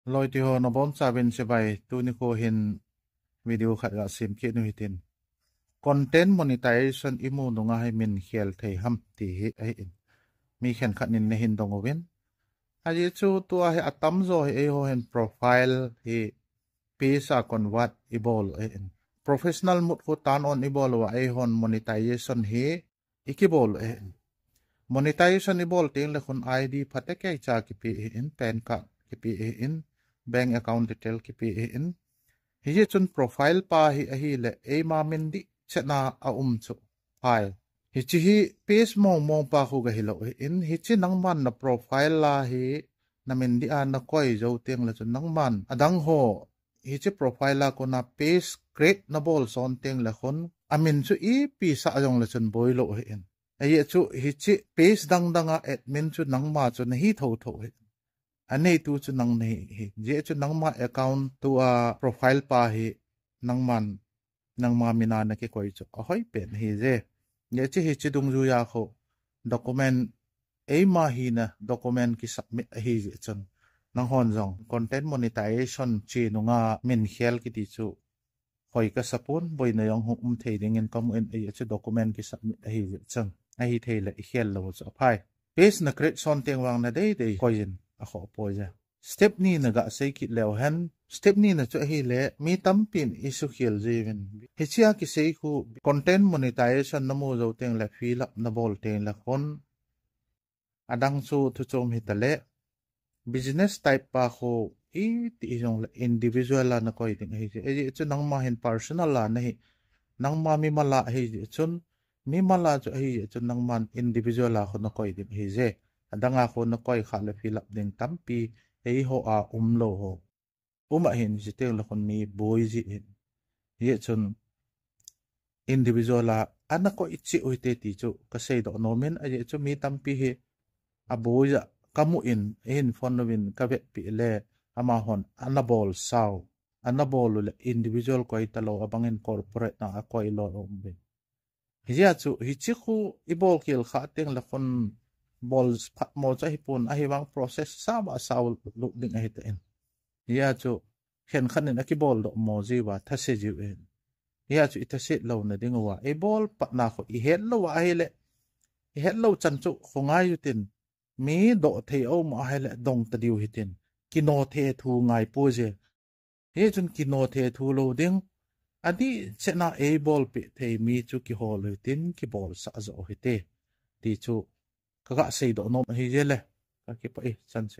loi ti ho no bon sabin se bai tu ni ko hin video khat ga sim ki nu hitin content monetization imu no nga hai min khial thei ham ti hi ai in mi khen khat nin ne hin dong ovin aji chu tu a he atam zo he ho hen profile hi pesa convert ibol in professional mut ko tan on ibol wa ai hon monetization hi ikibol monetization ibol ting le khon id phate kai cha ki pi in pen ka ki pi in bank account detail ki pi in hi chun profile pa hi le e ma min di chana a chu hai hi chi hi page mong pa khu ga hilo in hi chi nang man na profile la hi na min di an na koi zo teng la chun nang man adang ho hi chi profile la ko na page create na bol son teng la khon amin chu i pi sa jong la chun boi lo in ai chu hi chi page dang admin chu nang ma chu na hi tho anei tu chu nang nei hi je chu nang ma account tu a profile pa hi nang ma mina na ke koi chu a hoi pen hi je ye chi hi chi dung ju ya kho document e ma hi na document ki submit hi je chun nang hon jong content monetization chi nu nga min khel ki ti chu hoi ka sapun boi na yong hum thei ding in kom in e chu document ki submit hi je chang a hi thei la i khel lo chu phai page na create son teng wang na dei koin a kho poja step ni na ga sei ki lew han step ni na chu hi le mi tampin isu khil jevin hi chia ki sei khu content monetization na mo zo teng la fill up na bol teng la kon adang chu thu chom hi tale business type pa kho i ti jong la individual la na koi ting hi e chu nang ma hen personal la na hi nang ma mi mala hi chun mi mala chu hi chun nang man individual la kho na koi ting hi je adanga kho na koi kha le fill up ding tampi ei ho a lo ho a hin ji teng la kon mi boy ji in ye chun individual la ana ko ichi uite ti chu ka sei do nomen a ye chu mi tampi hi a boya kamu in fonovin ka ve pi le ama hon anabol sau anabol le individual ko italo abangin corporate na a ko ilo ombe hiya chu hi chi khu ibol kil kha teng la kon balls phat mo cha hipun a hiwang process sa ba saw lu ding a hita in hiya chu khen khanin akibol do mo ji wa thase ji en hiya chu itase lo na ding wa e bol pat na kho i het lo wa hele i het lo chan chu khongai yutin mi do thei o ma hele dong ta diu hitin kino the thu ngai po je he chun kino the thu lo ding adi chena e bol pe thei mi chu ki hol hitin ki bol sa zo hite ti chu kaga sei do nom hi je le ka ki pa e chan se